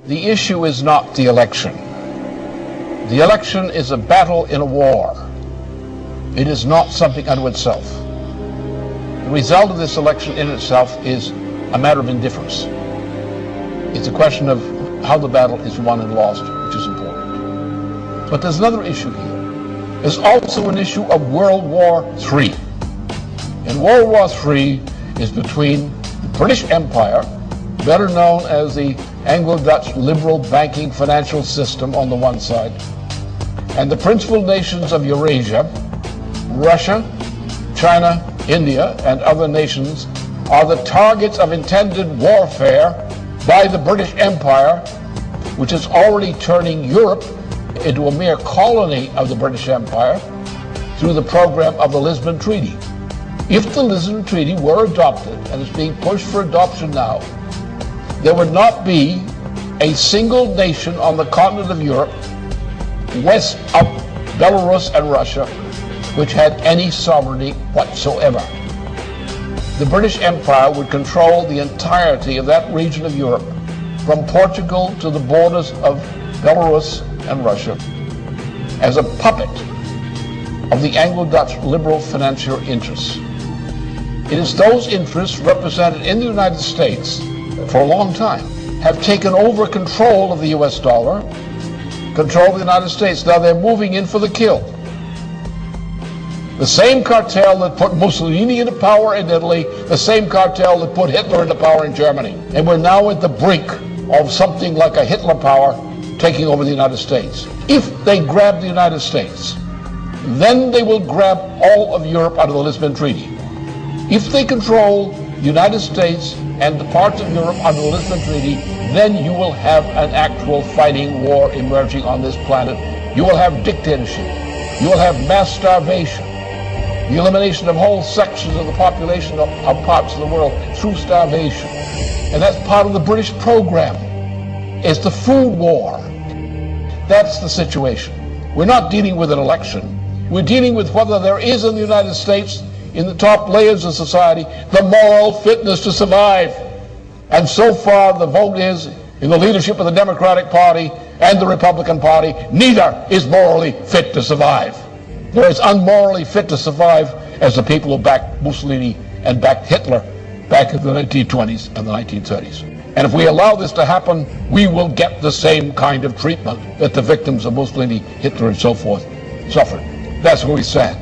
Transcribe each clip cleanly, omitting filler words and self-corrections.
The issue is not the election. The election is a battle in a war. It is not something unto itself. The result of this election in itself is a matter of indifference. It's a question of how the battle is won and lost, which is important. But there's another issue here. There's also an issue of World War III. And World War III is between the British Empire, better known as the Anglo-Dutch liberal banking financial system on the one side, and the principal nations of Eurasia, Russia, China, India, and other nations are the targets of intended warfare by the British Empire, which is already turning Europe into a mere colony of the British Empire through the program of the Lisbon Treaty. If the Lisbon Treaty were adopted, and is being pushed for adoption now, there would not be a single nation on the continent of Europe, west of Belarus and Russia, which had any sovereignty whatsoever. The British Empire would control the entirety of that region of Europe, from Portugal to the borders of Belarus and Russia, as a puppet of the Anglo-Dutch liberal financial interests. It is those interests represented in the United States for a long time have taken over control of the US dollar, control of the United States. Now they're moving in for the kill. The same cartel that put Mussolini into power in Italy, the same cartel that put Hitler into power in Germany. And we're now at the brink of something like a Hitler power taking over the United States. If they grab the United States, then they will grab all of Europe under the Lisbon Treaty. If they control the United States and the parts of Europe under the Lisbon Treaty, then you will have an actual fighting war emerging on this planet. You will have dictatorship. You will have mass starvation. The elimination of whole sections of the population of parts of the world through starvation. And that's part of the British program. It's the food war. That's the situation. We're not dealing with an election. We're dealing with whether there is in the United States, in the top layers of society, the moral fitness to survive. And so far the vote is in the leadership of the Democratic Party and the Republican Party, neither is morally fit to survive. They're as unmorally fit to survive as the people who backed Mussolini and backed Hitler back in the 1920s and the 1930s. And if we allow this to happen, we will get the same kind of treatment that the victims of Mussolini, Hitler, and so forth suffered. That's what we said.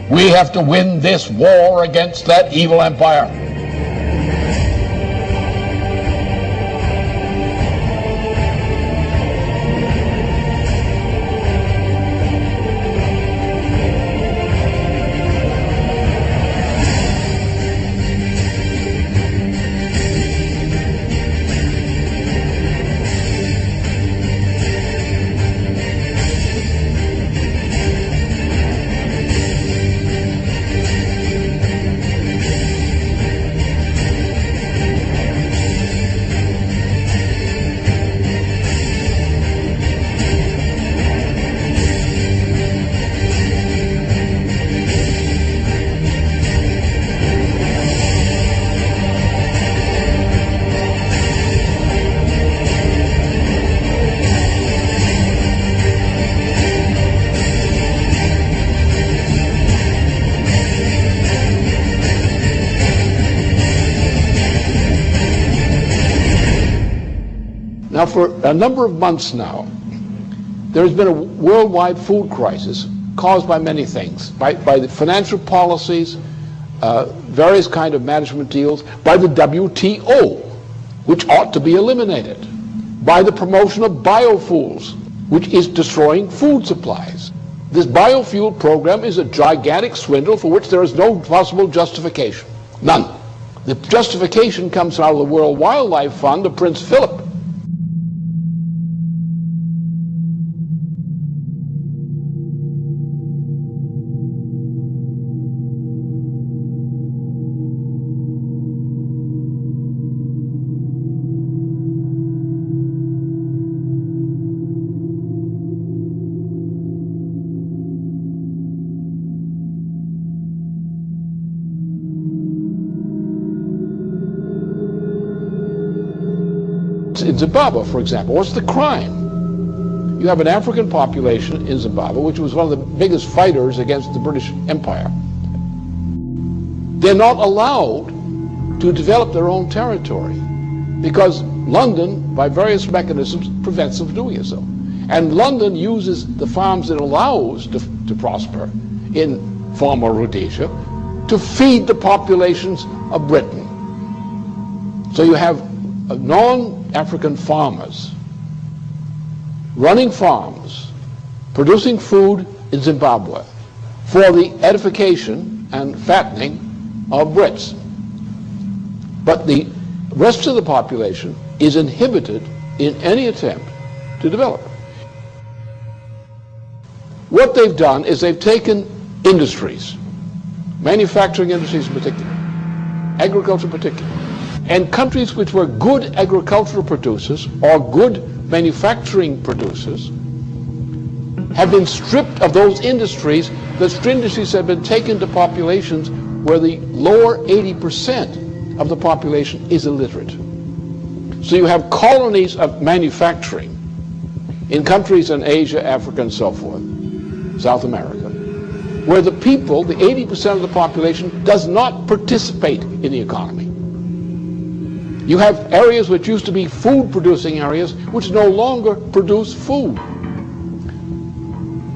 We have to win this war against that evil empire. Now, for a number of months now, there has been a worldwide food crisis caused by many things, by the financial policies, various kind of management deals, by the WTO, which ought to be eliminated, by the promotion of biofuels, which is destroying food supplies. This biofuel program is a gigantic swindle for which there is no possible justification. None. The justification comes out of the World Wildlife Fund of Prince Philip. in Zimbabwe, for example, what's the crime? You have an African population in Zimbabwe, which was one of the biggest fighters against the British Empire. They're not allowed to develop their own territory because London, by various mechanisms, prevents them from doing so. And London uses the farms it allows to prosper in former Rhodesia to feed the populations of Britain. So you have non-African farmers running farms, producing food in Zimbabwe for the edification and fattening of Brits. But the rest of the population is inhibited in any attempt to develop. What they've done is they've taken industries, manufacturing industries in particular, agriculture in particular, and countries which were good agricultural producers or good manufacturing producers have been stripped of those industries. Those industries have been taken to populations where the lower 80% of the population is illiterate. So you have colonies of manufacturing in countries in Asia, Africa, and so forth, South America, where the people, the 80% of the population, does not participate in the economy. You have areas which used to be food-producing areas which no longer produce food.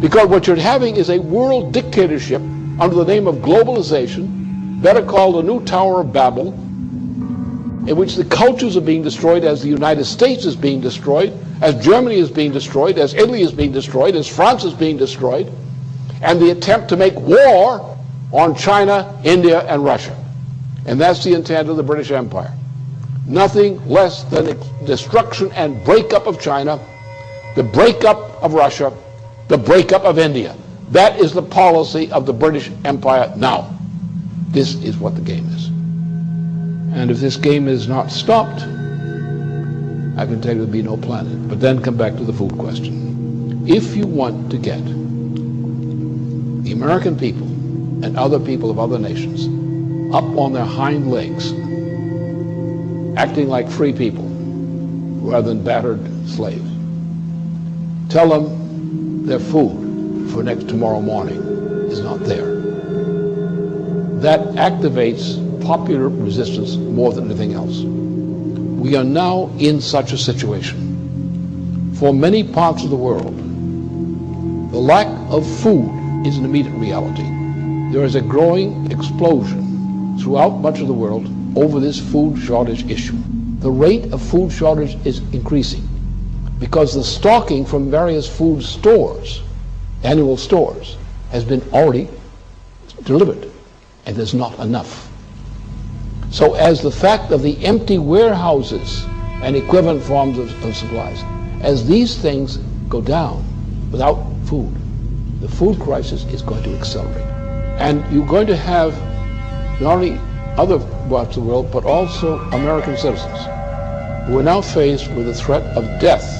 Because what you're having is a world dictatorship under the name of globalization, better called a new Tower of Babel, in which the cultures are being destroyed as the United States is being destroyed, as Germany is being destroyed, as Italy is being destroyed, as France is being destroyed, and the attempt to make war on China, India, and Russia. And that's the intent of the British Empire. Nothing less than destruction and breakup of China, the breakup of Russia, the breakup of India. That is the policy of the British Empire now. This is what the game is. And if this game is not stopped, I can tell you there'll be no planet. But then come back to the food question. If you want to get the American people and other people of other nations up on their hind legs, acting like free people rather than battered slaves, tell them their food for tomorrow morning is not there. That activates popular resistance more than anything else. We are now in such a situation. For many parts of the world, the lack of food is an immediate reality. There is a growing explosion throughout much of the world over this food shortage issue. The rate of food shortage is increasing because the stocking from various food stores, annual stores, has been already delivered, and there's not enough. So as the fact of the empty warehouses and equivalent forms of supplies, as these things go down without food, the food crisis is going to accelerate. And you're going to have not only other parts of the world, but also American citizens who are now faced with the threat of death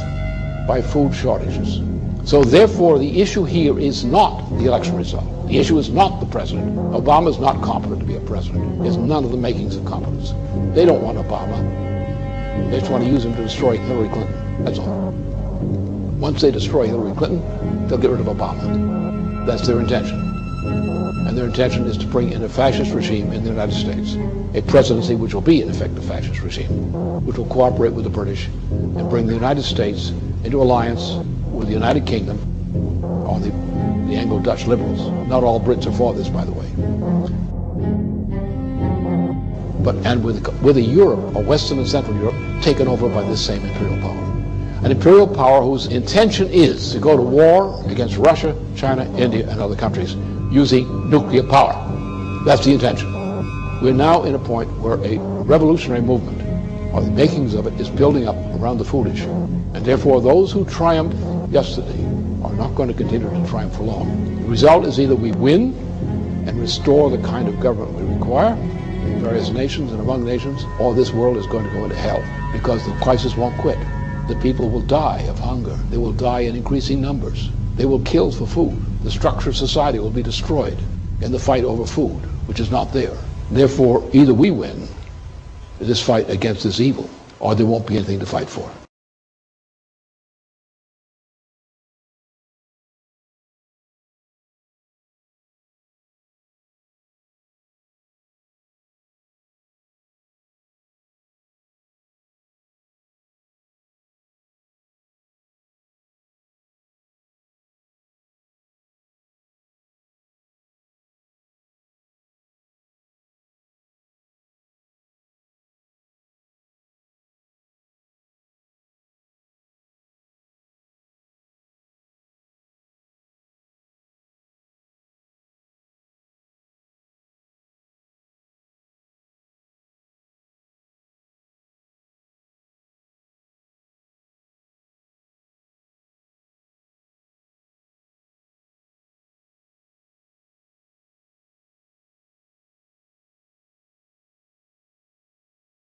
by food shortages. So therefore, the issue here is not the election result. The issue is not the president. Obama is not competent to be a president. He has none of the makings of competence. They don't want Obama. They just want to use him to destroy Hillary Clinton. That's all. Once they destroy Hillary Clinton, they'll get rid of Obama. That's their intention. And their intention is to bring in a fascist regime in the United States, a presidency which will be in effect a fascist regime, which will cooperate with the British and bring the United States into alliance with the United Kingdom or the Anglo-Dutch liberals. Not all Brits are for this, by the way. And with a Europe, or Western and Central Europe, taken over by this same imperial power. An imperial power whose intention is to go to war against Russia, China, India, and other countries using nuclear power. That's the intention. We're now in a point where a revolutionary movement, or the makings of it, is building up around the food issue. And therefore, those who triumphed yesterday are not going to continue to triumph for long. The result is either we win and restore the kind of government we require in various nations and among nations, or this world is going to go into hell because the crisis won't quit. The people will die of hunger. They will die in increasing numbers. They will kill for food. The structure of society will be destroyed in the fight over food, which is not there. Therefore, either we win this fight against this evil, or there won't be anything to fight for.